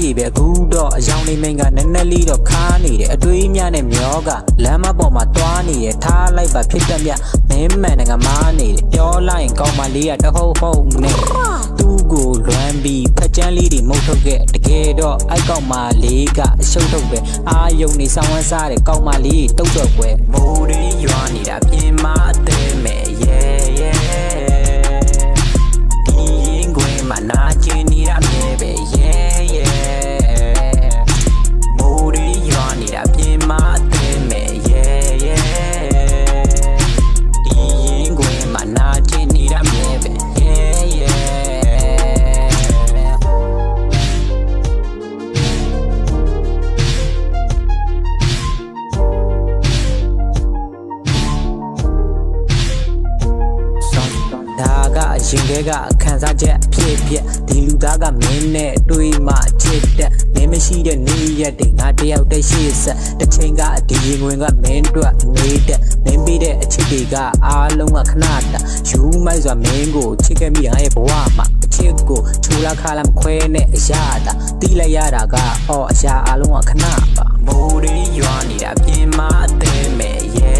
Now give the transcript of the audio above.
တွေပဲအခုတော့အယောင်နေမင်းကနက်နက်လေးတော့ခါနေတယ်အတွေးများနဲ့မျောကလမ်းမပေါ်မှာတွားနေတယ်ထားလိုက်ပါဖြစ်တတ်မြမင်းမှန်တယ်ငမားနေတယ်ပြောလိုက်ရင်ကောင်းမလေးကတဟုတ်ဟုတ်နဲ့သူ့ကိုလွမ်းပြီးဖက်ချမ်းလေးတွေမုတ်ထုတ်ခဲ့တကယ်တော့အိုက်ကောက်မလေးကအရှုပ်ထုတ်ပဲအာယုံနေဆောင်းဝမ်းစားတယ်ကောက်မလေးတုတ်တော့ကွယ်မိုးရင်းရွာနေတာပြင်မအသေးမဲ့ရဲဒီရင်ခွင်မှာနာကျင်နေတာမြဲပဲရဲမိုးရင်းရွာနေတာပြင်မအသေးမဲ့ရဲဒီရင်ခွင်မှာနာကျင်နေတာမြဲပဲဒါကအရင်ကအခန်းစားချက်ဖြစ်ဒီလူသားကမင်းနဲ့တွေးမှချစ်တဲ့မင်းမရှိတဲ့နေ့ရက်တွေငါတယောက်တည်းရှိဆက်တစ်ချိန်ကဒီရင်ဝင်ကမင်းတို့နေတဲ့မင်းပြီးတဲ့အချစ်တွေကအားလုံးကခဏတာယူမိုက်စွာမင်းကိုချစ်ခဲ့မိငါရဲ့ဘဝမှာအချစ်ကိုချူလာခါလာမခွဲနဲ့အရာတာတီးလိုက်ရတာကအော်အရာအားလုံးကခဏပါမိုးရင်းရွာနေတာပြင်မအသေးမဲ့ရဲ